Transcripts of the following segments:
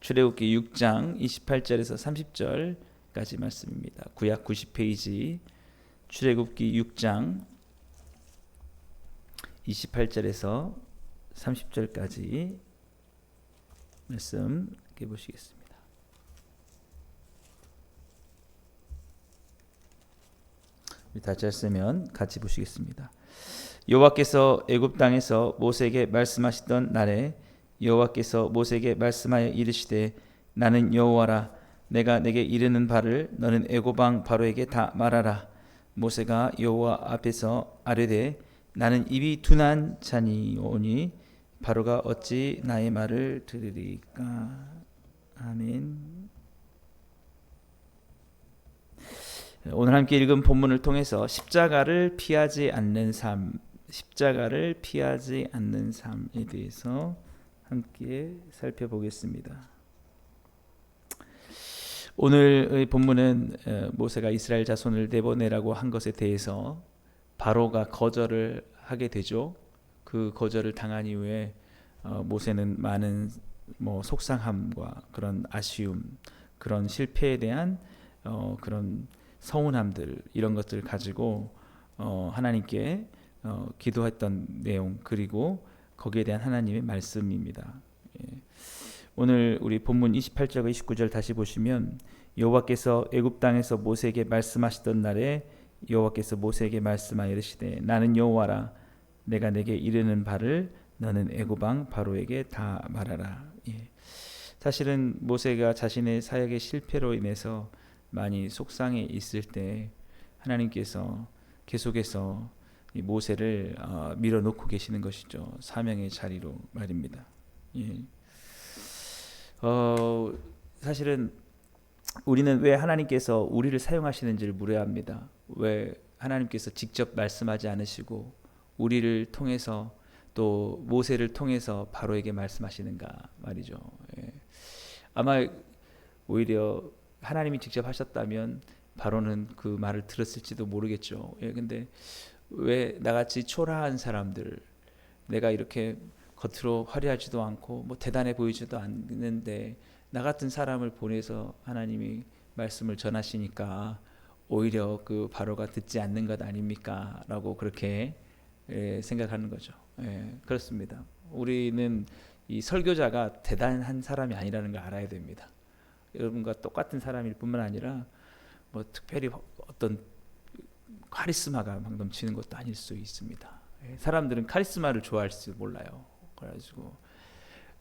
출애굽기 6장 28절에서 30절까지 말씀입니다. 구약 90페이지 출애굽기 6장 28절에서 30절까지 말씀 보시겠습니다. 다시 했으면 같이 보시겠습니다. 여호와께서 애굽 땅에서 모세에게 말씀하시던 날에 여호와께서 모세에게 말씀하여 이르시되 나는 여호와라. 내가 내게 이르는 바를 너는 애굽 왕 바로에게 다 말하라. 모세가 여호와 앞에서 아뢰되 나는 입이 둔한 자니오니 바로가 어찌 나의 말을 들으리까. 아멘. 오늘 함께 읽은 본문을 통해서 십자가를 피하지 않는 삶, 십자가를 피하지 않는 삶에 대해서 함께 살펴보겠습니다. 오늘의 본문은 모세가 이스라엘 자손을 내보내라고 한 것에 대해서 바로가 거절을 하게 되죠. 그 거절을 당한 이후에 모세는 많은 속상함과 그런 아쉬움, 그런 실패에 대한 그런 서운함들, 이런 것들을 가지고 하나님께 기도했던 내용, 그리고 거기에 대한 하나님의 말씀입니다. 오늘 우리 본문 28절과 29절 다시 보시면 여호와께서 애굽 땅에서 모세에게 말씀하시던 날에 여호와께서 모세에게 말씀하여 이르시되 나는 여호와라. 내가 내게 이르는 바를 너는 애굽 왕 바로에게 다 말하라. 사실은 모세가 자신의 사역의 실패로 인해서 많이 속상해 있을 때 하나님께서 계속해서 이 모세를 밀어놓고 계시는 것이죠. 사명의 자리로 말입니다. 사실은 우리는 왜 하나님께서 우리를 사용하시는지를 물어야 합니다. 왜 하나님께서 직접 말씀하지 않으시고 우리를 통해서 또 모세를 통해서 바로에게 말씀하시는가 말이죠. 아마 오히려 하나님이 직접 하셨다면 바로는 그 말을 들었을지도 모르겠죠. 근데 왜 나같이 초라한 사람들, 내가 이렇게 겉으로 화려하지도 않고 대단해 보이지도 않는데 나 같은 사람을 보내서 하나님이 말씀을 전하시니까 오히려 그 바로가 듣지 않는 것 아닙니까? 라고 그렇게 생각하는 거죠. 그렇습니다. 우리는 이 설교자가 대단한 사람이 아니라는 걸 알아야 됩니다. 여러분과 똑같은 사람일 뿐만 아니라 특별히 어떤 카리스마가 막 넘치는 것도 아닐 수 있습니다. 사람들은 카리스마를 좋아할지 몰라요. 그래가지고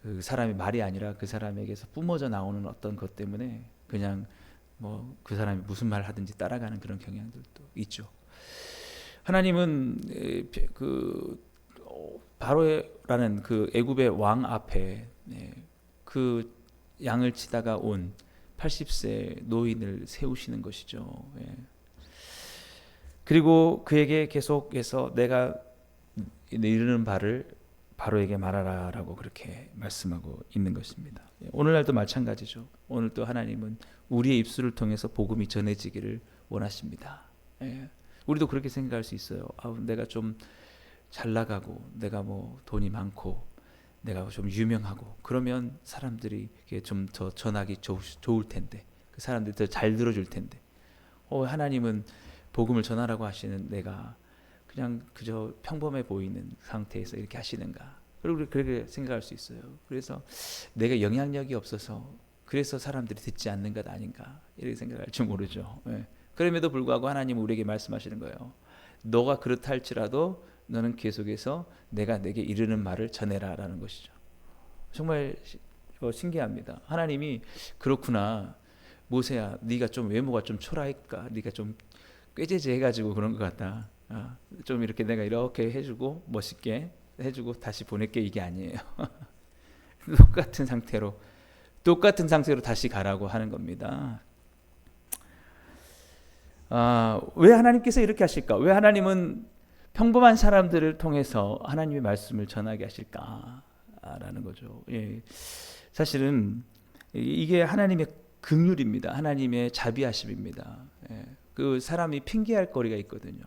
그 사람이 말이 아니라 그 사람에게서 뿜어져 나오는 어떤 것 때문에 그냥 그 사람이 무슨 말 하든지 따라가는 그런 경향들도 있죠. 하나님은 그 바로라는 그 애굽의 왕 앞에 그 양을 치다가 온 80세 노인을 세우시는 것이죠. 그리고 그에게 계속해서 내가 이르는 바를 바로에게 말하라라고 그렇게 말씀하고 있는 것입니다. 오늘날도 마찬가지죠. 오늘도 하나님은 우리의 입술을 통해서 복음이 전해지기를 원하십니다. 우리도 그렇게 생각할 수 있어요. 내가 좀 잘 나가고 내가 돈이 많고 내가 좀 유명하고 그러면 사람들이 좀 더 전하기 좋을 텐데, 그 사람들이 더 잘 들어줄 텐데, 하나님은 복음을 전하라고 하시는 내가 그냥 그저 평범해 보이는 상태에서 이렇게 하시는가? 그리고 그렇게 생각할 수 있어요. 그래서 내가 영향력이 없어서 그래서 사람들이 듣지 않는 것 아닌가 이렇게 생각할지 모르죠. 그럼에도 불구하고 하나님은 우리에게 말씀하시는 거예요. 너가 그렇다 할지라도 너는 계속해서 내가 내게 이르는 말을 전해라라는 것이죠. 정말 신기합니다. 하나님이 그렇구나. 모세야, 네가 좀 외모가 좀 초라할까? 네가 좀 꾀재재해가지고 그런 것 같다. 좀 이렇게 내가 이렇게 해주고 멋있게 해주고 다시 보낼게, 이게 아니에요. 똑같은 상태로 다시 가라고 하는 겁니다. 왜 하나님께서 이렇게 하실까? 왜 하나님은 평범한 사람들을 통해서 하나님의 말씀을 전하게 하실까라는 거죠. 사실은 이게 하나님의 긍휼입니다. 하나님의 자비하심입니다. 그 사람이 핑계할 거리가 있거든요.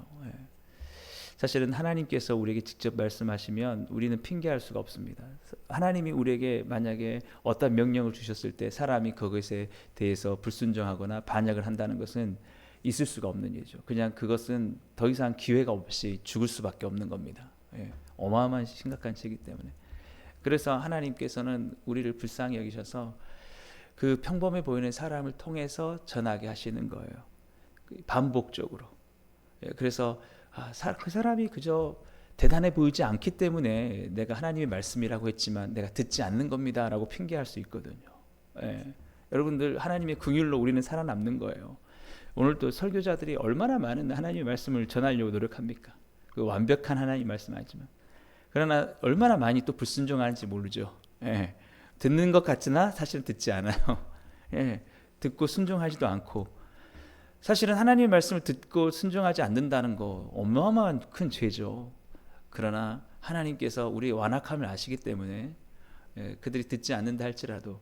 사실은 하나님께서 우리에게 직접 말씀하시면 우리는 핑계할 수가 없습니다. 하나님이 우리에게 만약에 어떤 명령을 주셨을 때 사람이 그것에 대해서 불순종하거나 반역을 한다는 것은 있을 수가 없는 일이죠. 그냥 그것은 더 이상 기회가 없이 죽을 수밖에 없는 겁니다. 예, 어마어마한 심각한 죄이기 때문에. 그래서 하나님께서는 우리를 불쌍히 여기셔서 그 평범해 보이는 사람을 통해서 전하게 하시는 거예요. 반복적으로. 예, 그래서 그 사람이 그저 대단해 보이지 않기 때문에 내가 하나님의 말씀이라고 했지만 내가 듣지 않는 겁니다 라고 핑계할 수 있거든요. 예. 여러분들 하나님의 긍휼로 우리는 살아남는 거예요. 오늘도 설교자들이 얼마나 많은 하나님의 말씀을 전하려고 노력합니까? 그 완벽한 하나님 말씀 하지만 그러나 얼마나 많이 또 불순종하는지 모르죠. 예. 듣는 것 같으나 사실은 듣지 않아요. 예. 듣고 순종하지도 않고. 사실은 하나님의 말씀을 듣고 순종하지 않는다는 거 어마어마한 큰 죄죠. 그러나 하나님께서 우리의 완악함을 아시기 때문에 그들이 듣지 않는다 할지라도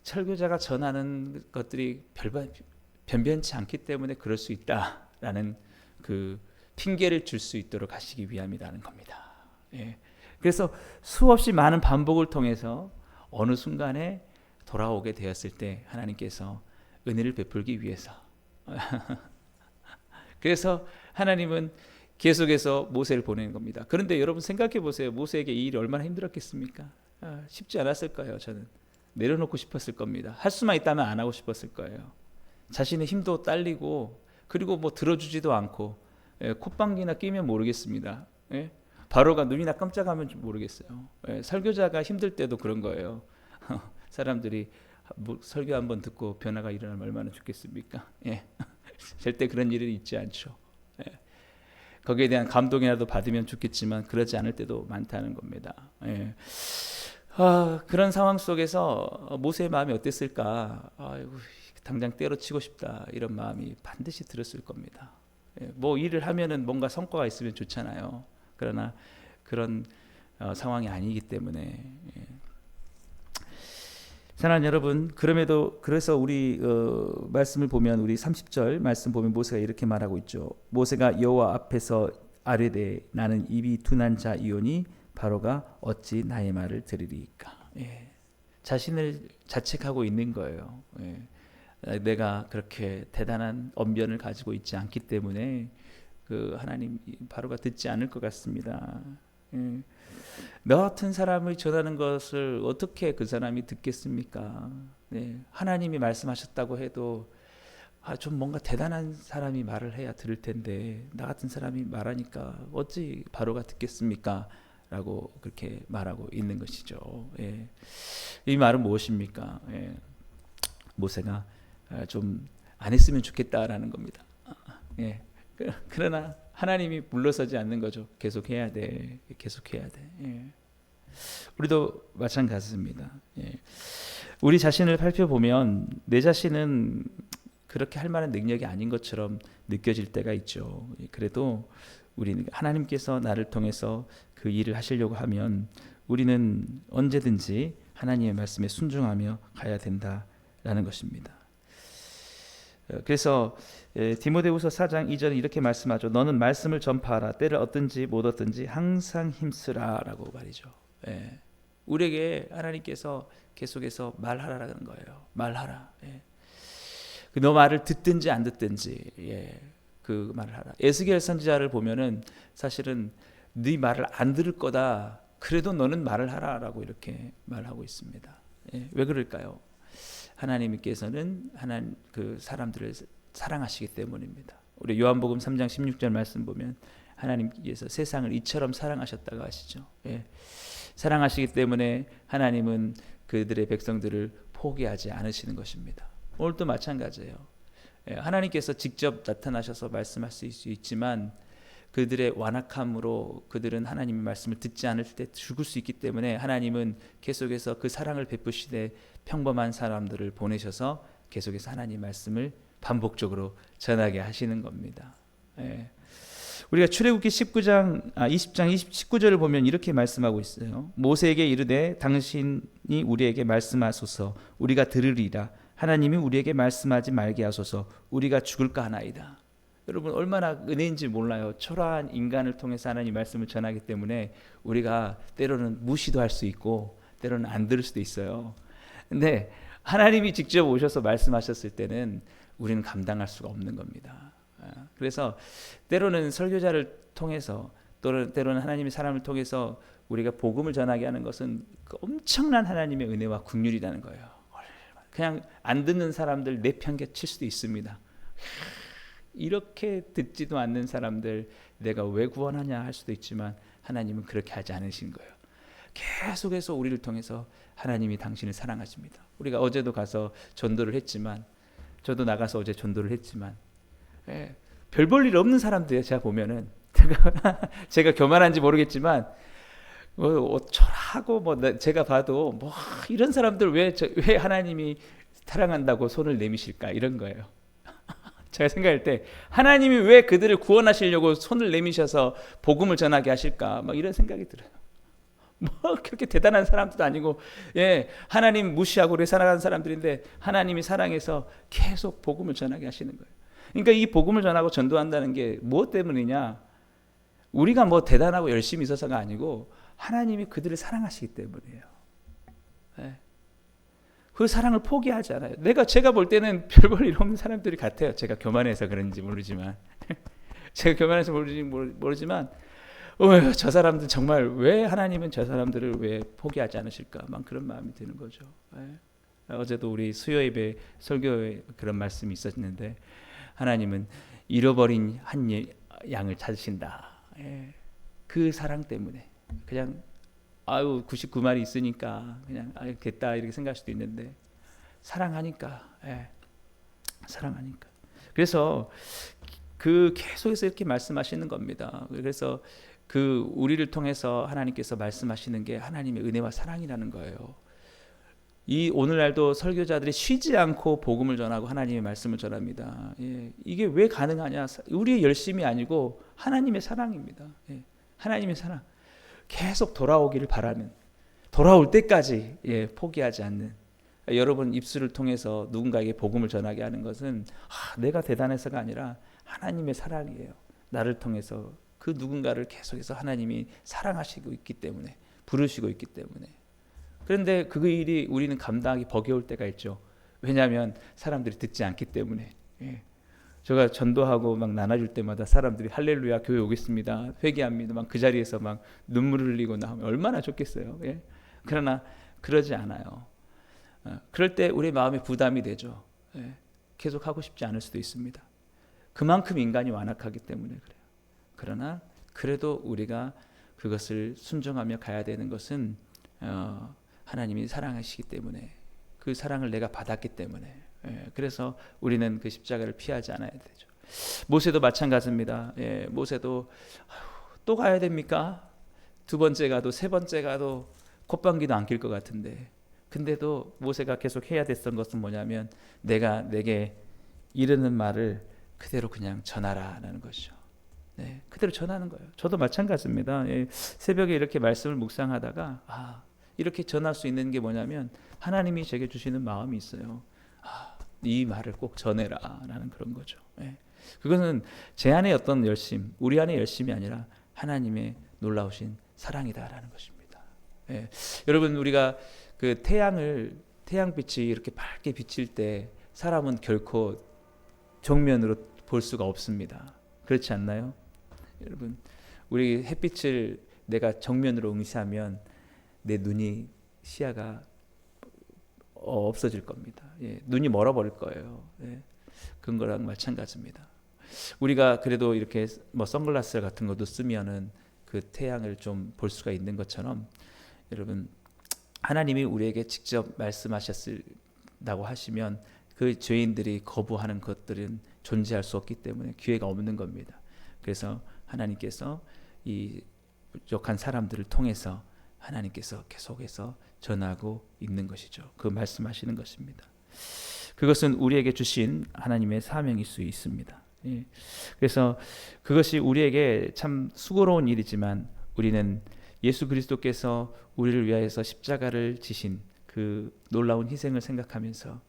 설교자가 전하는 것들이 변변치 않기 때문에 그럴 수 있다라는 그 핑계를 줄 수 있도록 하시기 위함이라는 겁니다. 그래서 수없이 많은 반복을 통해서 어느 순간에 돌아오게 되었을 때 하나님께서 은혜를 베풀기 위해서 그래서 하나님은 계속해서 모세를 보내는 겁니다. 그런데 여러분 생각해 보세요. 모세에게 이 일이 얼마나 힘들었겠습니까? 쉽지 않았을 거예요. 저는 내려놓고 싶었을 겁니다. 할 수만 있다면 안 하고 싶었을 거예요. 자신의 힘도 딸리고 그리고 뭐 들어주지도 않고 콧방귀나 끼면 모르겠습니다. 바로가 눈이나 깜짝하면 모르겠어요. 설교자가 힘들 때도 그런 거예요. 사람들이 설교 한번 듣고 변화가 일어나면 얼마나 좋겠습니까? 절대 그런 일은 있지 않죠. 거기에 대한 감동이라도 받으면 좋겠지만 그러지 않을 때도 많다는 겁니다. 그런 상황 속에서 모세의 마음이 어땠을까? 아이고, 당장 때려치고 싶다 이런 마음이 반드시 들었을 겁니다. 뭐 일을 하면은 뭔가 성과가 있으면 좋잖아요. 그러나 그런 상황이 아니기 때문에. 사랑하는 여러분, 그래서 우리 말씀을 보면 우리 30절 말씀 보면 모세가 이렇게 말하고 있죠. 모세가 여호와 앞에서 아뢰되 나는 입이 둔한 자이오니 바로가 어찌 나의 말을 들으리이까. 자신을 자책하고 있는 거예요. 내가 그렇게 대단한 언변을 가지고 있지 않기 때문에 그 하나님 바로가 듣지 않을 것 같습니다. 너 같은 사람이 전하는 것을 어떻게 그 사람이 듣겠습니까? 하나님이 말씀하셨다고 해도 좀 뭔가 대단한 사람이 말을 해야 들을 텐데 나 같은 사람이 말하니까 어찌 바로가 듣겠습니까? 라고 그렇게 말하고 있는 것이죠. 이 말은 무엇입니까? 모세가 좀 안 했으면 좋겠다라는 겁니다. 그러나 하나님이 물러서지 않는 거죠. 계속해야 돼. 계속해야 돼. 우리도 마찬가지입니다. 우리 자신을 살펴보면 내 자신은 그렇게 할 만한 능력이 아닌 것처럼 느껴질 때가 있죠. 그래도 우리는 하나님께서 나를 통해서 그 일을 하시려고 하면 우리는 언제든지 하나님의 말씀에 순종하며 가야 된다라는 것입니다. 그래서 디모데후서 4장 2절에 이렇게 말씀하죠. 너는 말씀을 전파하라. 때를 얻든지 못 얻든지 항상 힘쓰라라고 말이죠. 우리에게 하나님께서 계속해서 말하라는 거예요. 말하라. 너 말을 듣든지 안 듣든지 그 말을 하라. 에스겔 선지자를 보면은 사실은 네 말을 안 들을 거다. 그래도 너는 말을 하라라고 이렇게 말하고 있습니다. 왜 그럴까요? 하나님께서는 그 사람들을 사랑하시기 때문입니다. 우리 요한복음 3장 16절 말씀 보면 하나님께서 세상을 이처럼 사랑하셨다고 하시죠. 사랑하시기 때문에 하나님은 그들의 백성들을 포기하지 않으시는 것입니다. 오늘도 마찬가지예요. 하나님께서 직접 나타나셔서 말씀하실 수 있지만 그들의 완악함으로 그들은 하나님의 말씀을 듣지 않을 때 죽을 수 있기 때문에 하나님은 계속해서 그 사랑을 베푸시되 평범한 사람들을 보내셔서 계속해서 하나님 말씀을 반복적으로 전하게 하시는 겁니다. 우리가 출애굽기 20장 19절을 보면 이렇게 말씀하고 있어요. 모세에게 이르되 당신이 우리에게 말씀하소서 우리가 들으리라. 하나님이 우리에게 말씀하지 말게 하소서 우리가 죽을까 하나이다. 여러분 얼마나 은혜인지 몰라요. 초라한 인간을 통해서 하나님 말씀을 전하기 때문에 우리가 때로는 무시도 할 수 있고 때로는 안 들을 수도 있어요. 근데 하나님이 직접 오셔서 말씀하셨을 때는 우리는 감당할 수가 없는 겁니다. 그래서 때로는 설교자를 통해서 때로는 하나님의 사람을 통해서 우리가 복음을 전하게 하는 것은 그 엄청난 하나님의 은혜와 긍휼이라는 거예요. 그냥 안 듣는 사람들 내팽개칠 수도 있습니다. 이렇게 듣지도 않는 사람들 내가 왜 구원하냐 할 수도 있지만 하나님은 그렇게 하지 않으신 거예요. 계속해서 우리를 통해서 하나님이 당신을 사랑하십니다. 우리가 어제도 가서 전도를 했지만 저도 나가서 어제 전도를 했지만 별 볼 일 없는 사람들이에요. 제가 보면은 제가 교만한지 모르겠지만 어쩌라고 제가 봐도 이런 사람들 왜 하나님이 사랑한다고 손을 내미실까 이런 거예요. 제가 생각할 때 하나님이 왜 그들을 구원하시려고 손을 내미셔서 복음을 전하게 하실까 이런 생각이 들어요. 그렇게 대단한 사람들도 아니고 하나님 무시하고 그렇게 살아가는 사람들인데 하나님이 사랑해서 계속 복음을 전하게 하시는 거예요. 그러니까 이 복음을 전하고 전도한다는 게 무엇 때문이냐? 우리가 대단하고 열심히 있어서가 아니고 하나님이 그들을 사랑하시기 때문이에요. 그 사랑을 포기하지 않아요. 제가 볼 때는 별 볼 일 없는 사람들이 같아요. 제가 교만해서 그런지 모르지만 저 사람들 정말 왜 하나님은 저 사람들을 왜 포기하지 않으실까? 그런 마음이 드는 거죠. 어제도 우리 수요 예배 설교에 그런 말씀이 있었는데 하나님은 잃어버린 한 양을 찾으신다. 그 사랑 때문에 그냥 99마리 있으니까 그냥 됐다 이렇게 생각할 수도 있는데 사랑하니까 사랑하니까 그래서 계속해서 이렇게 말씀하시는 겁니다. 그래서 우리를 통해서 하나님께서 말씀하시는 게 하나님의 은혜와 사랑이라는 거예요. 이 오늘날도 설교자들이 쉬지 않고 복음을 전하고 하나님의 말씀을 전합니다. 이게 왜 가능하냐? 우리의 열심이 아니고 하나님의 사랑입니다. 하나님의 사랑. 계속 돌아오기를 바라는, 돌아올 때까지 포기하지 않는. 여러분 입술을 통해서 누군가에게 복음을 전하게 하는 것은 내가 대단해서가 아니라 하나님의 사랑이에요. 나를 통해서 그 누군가를 계속해서 하나님이 사랑하시고 있기 때문에, 부르시고 있기 때문에. 그런데 그 일이 우리는 감당하기 버거울 때가 있죠. 왜냐하면 사람들이 듣지 않기 때문에. 제가 전도하고 나눠줄 때마다 사람들이 할렐루야 교회 오겠습니다, 회개합니다, 그 자리에서 눈물을 흘리고 나오면 얼마나 좋겠어요. 그러나 그러지 않아요. 그럴 때 우리 마음에 부담이 되죠. 계속 하고 싶지 않을 수도 있습니다. 그만큼 인간이 완악하기 때문에 그래요. 그러나 그래도 우리가 그것을 순종하며 가야 되는 것은 하나님이 사랑하시기 때문에, 그 사랑을 내가 받았기 때문에. 그래서 우리는 그 십자가를 피하지 않아야 되죠. 모세도 마찬가지입니다. 모세도 또 가야 됩니까? 두 번째 가도 세 번째 가도 콧방귀도 안 낄 것 같은데, 근데도 모세가 계속 해야 됐던 것은 뭐냐면 내가 내게 이르는 말을 그대로 그냥 전하라라는 것이죠. 그대로 전하는 거예요. 저도 마찬가지입니다. 새벽에 이렇게 말씀을 묵상하다가 이렇게 전할 수 있는 게 뭐냐면 하나님이 제게 주시는 마음이 있어요. 이 말을 꼭 전해라라는 그런 거죠. 그것은 제 안의 어떤 열심, 우리 안의 열심이 아니라 하나님의 놀라우신 사랑이다라는 것입니다. 여러분, 우리가 그 태양빛이 이렇게 밝게 비칠 때 사람은 결코 정면으로 볼 수가 없습니다. 그렇지 않나요? 여러분, 우리 햇빛을 내가 정면으로 응시하면 내 눈이, 시야가 없어질 겁니다. 눈이 멀어버릴 거예요. 그런 거랑 마찬가지입니다. 우리가 그래도 이렇게 선글라스 같은 것도 쓰면은 그 태양을 좀 볼 수가 있는 것처럼, 여러분, 하나님이 우리에게 직접 말씀하셨다고 하시면 그 죄인들이 거부하는 것들은 존재할 수 없기 때문에 기회가 없는 겁니다. 그래서 하나님께서 이 부족한 사람들을 통해서 하나님께서 계속해서 전하고 있는 것이죠. 그 말씀하시는 것입니다. 그것은 우리에게 주신 하나님의 사명일 수 있습니다. 그래서 그것이 우리에게 참 수고로운 일이지만 우리는 예수 그리스도께서 우리를 위하여서 십자가를 지신 그 놀라운 희생을 생각하면서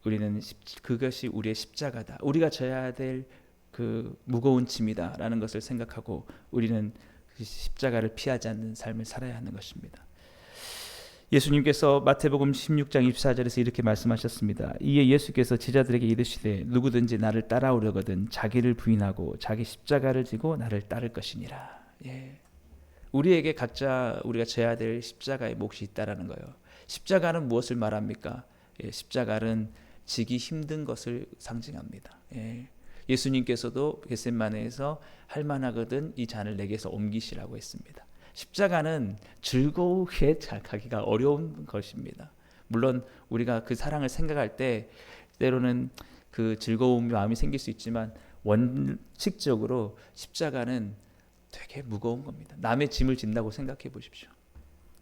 우리는 그것이 우리의 십자가다, 우리가 져야 될 그 무거운 짐이다라는 것을 생각하고 우리는 그 십자가를 피하지 않는 삶을 살아야 하는 것입니다. 예수님께서 마태복음 16장 24절에서 이렇게 말씀하셨습니다. 이에 예수께서 제자들에게 이르시되 누구든지 나를 따라오려거든 자기를 부인하고 자기 십자가를 지고 나를 따를 것이니라. 예. 우리에게 각자 우리가 져야 될 십자가의 몫이 있다라는 거예요. 십자가는 무엇을 말합니까? 예, 십자가는 지기 힘든 것을 상징합니다. 예. 예수님께서도 겟세마네에서 할 만하거든 이 잔을 내게서 옮기시라고 했습니다. 십자가는 즐거우게 가기가 어려운 것입니다. 물론 우리가 그 사랑을 생각할 때 때로는 그 즐거운 마음이 생길 수 있지만 원칙적으로 십자가는 되게 무거운 겁니다. 남의 짐을 진다고 생각해 보십시오.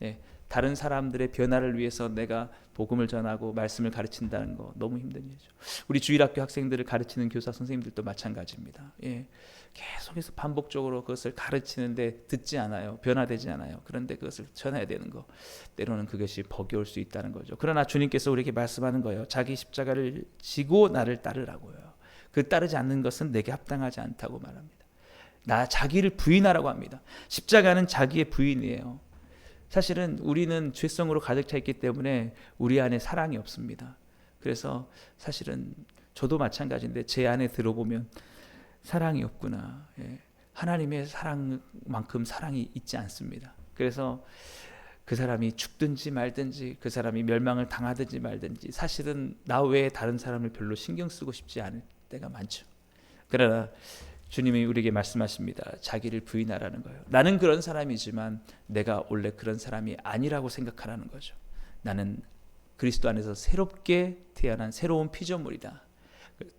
예, 다른 사람들의 변화를 위해서 내가 복음을 전하고 말씀을 가르친다는 거 너무 힘든 일이죠. 우리 주일학교 학생들을 가르치는 교사 선생님들도 마찬가지입니다. 예, 계속해서 반복적으로 그것을 가르치는데 듣지 않아요. 변화되지 않아요. 그런데 그것을 전해야 되는 거 때로는 그것이 버거울 수 있다는 거죠. 그러나 주님께서 우리에게 말씀하는 거예요. 자기 십자가를 지고 나를 따르라고요. 그 따르지 않는 것은 내게 합당하지 않다고 말합니다. 나 자기를 부인하라고 합니다. 십자가는 자기의 부인이에요. 사실은 우리는 죄성으로 가득 차 있기 때문에 우리 안에 사랑이 없습니다. 그래서 사실은 저도 마찬가지인데 제 안에 들어보면 사랑이 없구나. 예. 하나님의 사랑만큼 사랑이 있지 않습니다. 그래서 그 사람이 죽든지 말든지 그 사람이 멸망을 당하든지 말든지 사실은 나 외에 다른 사람을 별로 신경 쓰고 싶지 않을 때가 많죠. 그러나 주님이 우리에게 말씀하십니다. 자기를 부인하라는 거예요. 나는 그런 사람이지만 내가 원래 그런 사람이 아니라고 생각하라는 거죠. 나는 그리스도 안에서 새롭게 태어난 새로운 피조물이다.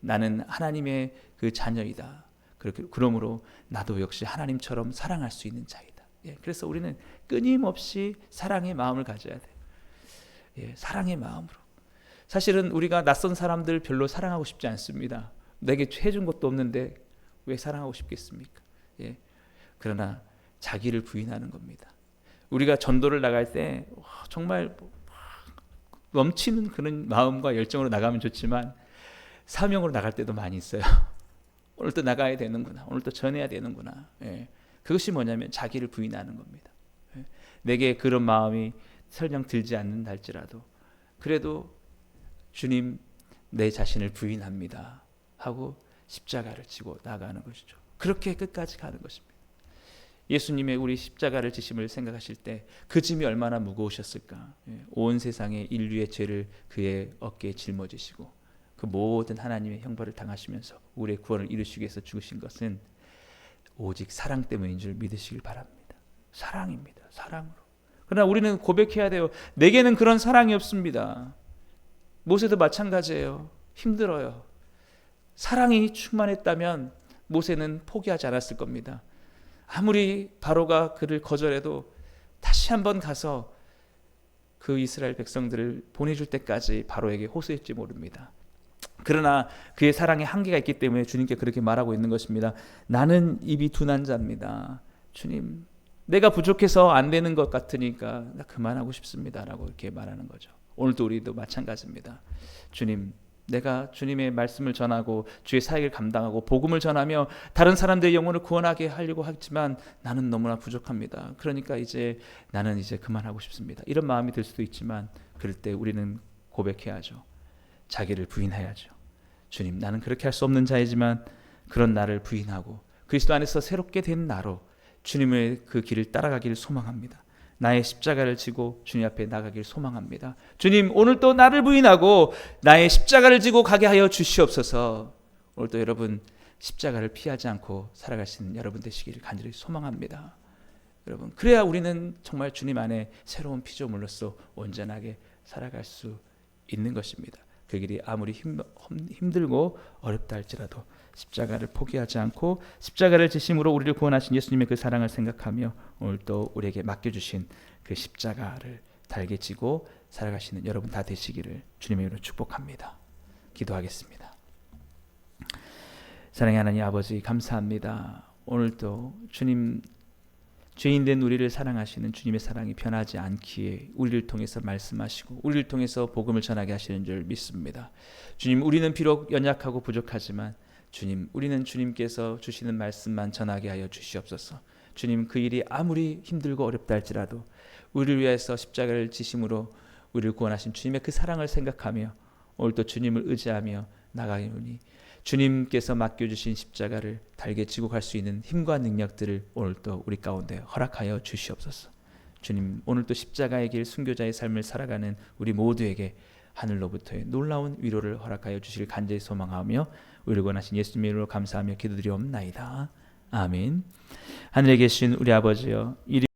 나는 하나님의 그 자녀이다. 그러므로 나도 역시 하나님처럼 사랑할 수 있는 자이다. 예, 그래서 우리는 끊임없이 사랑의 마음을 가져야 돼요. 예, 사랑의 마음으로. 사실은 우리가 낯선 사람들 별로 사랑하고 싶지 않습니다. 내게 해준 것도 없는데 왜 사랑하고 싶겠습니까? 예. 그러나 자기를 부인하는 겁니다. 우리가 전도를 나갈 때 정말 넘치는 그런 마음과 열정으로 나가면 좋지만 사명으로 나갈 때도 많이 있어요. 오늘 또 나가야 되는구나. 오늘 또 전해야 되는구나. 예. 그것이 뭐냐면 자기를 부인하는 겁니다. 예. 내게 그런 마음이 설령 들지 않는다 할지라도 그래도 주님 내 자신을 부인합니다 하고 십자가를 지고 나가는 것이죠. 그렇게 끝까지 가는 것입니다. 예수님의 우리 십자가를 지심을 생각하실 때 그 짐이 얼마나 무거우셨을까. 온 세상의 인류의 죄를 그의 어깨에 짊어지시고 그 모든 하나님의 형벌을 당하시면서 우리의 구원을 이루시기 위해서 죽으신 것은 오직 사랑 때문인 줄 믿으시길 바랍니다. 사랑입니다. 사랑으로. 그러나 우리는 고백해야 돼요. 내게는 그런 사랑이 없습니다. 모세도 마찬가지예요. 힘들어요. 사랑이 충만했다면 모세는 포기하지 않았을 겁니다. 아무리 바로가 그를 거절해도 다시 한번 가서 그 이스라엘 백성들을 보내줄 때까지 바로에게 호소했지 모릅니다. 그러나 그의 사랑에 한계가 있기 때문에 주님께 그렇게 말하고 있는 것입니다. 나는 입이 둔한 자입니다. 주님, 내가 부족해서 안 되는 것 같으니까 나 그만하고 싶습니다 라고 이렇게 말하는 거죠. 오늘도 우리도 마찬가지입니다. 주님, 내가 주님의 말씀을 전하고 주의 사역을 감당하고 복음을 전하며 다른 사람들의 영혼을 구원하게 하려고 하지만 나는 너무나 부족합니다. 그러니까 나는 이제 그만하고 싶습니다. 이런 마음이 들 수도 있지만 그럴 때 우리는 고백해야죠. 자기를 부인해야죠. 주님, 나는 그렇게 할 수 없는 자이지만 그런 나를 부인하고 그리스도 안에서 새롭게 된 나로 주님의 그 길을 따라가기를 소망합니다. 나의 십자가를 지고 주님 앞에 나가길 소망합니다. 주님, 오늘도 나를 부인하고 나의 십자가를 지고 가게 하여 주시옵소서. 오늘도 여러분 십자가를 피하지 않고 살아갈 수 있는 여러분 되시기를 간절히 소망합니다. 여러분, 그래야 우리는 정말 주님 안에 새로운 피조물로서 온전하게 살아갈 수 있는 것입니다. 그 길이 아무리 힘들고 어렵다 할지라도 십자가를 포기하지 않고 십자가를 지심으로 우리를 구원하신 예수님의 그 사랑을 생각하며 오늘 또 우리에게 맡겨주신 그 십자가를 달게 지고 살아가시는 여러분 다 되시기를 주님의 이름으로 축복합니다. 기도하겠습니다. 사랑의 하나님 아버지, 감사합니다. 오늘도 주님, 죄인된 우리를 사랑하시는 주님의 사랑이 변하지 않기에 우리를 통해서 말씀하시고 우리를 통해서 복음을 전하게 하시는 줄 믿습니다. 주님, 우리는 비록 연약하고 부족하지만 주님, 우리는 주님께서 주시는 말씀만 전하게 하여 주시옵소서. 주님, 그 일이 아무리 힘들고 어렵다 할지라도 우리를 위해서 십자가를 지심으로 우리를 구원하신 주님의 그 사랑을 생각하며 오늘도 주님을 의지하며 나가오니 주님께서 맡겨주신 십자가를 달게 지고 갈 수 있는 힘과 능력들을 오늘도 우리 가운데 허락하여 주시옵소서. 주님, 오늘도 십자가의 길 순교자의 삶을 살아가는 우리 모두에게 하늘로부터의 놀라운 위로를 허락하여 주실 간절히 소망하며 우리를 구원하신 예수님의 이름으로 감사하며 기도드리옵나이다. 아멘. 하늘에 계신 우리 아버지여,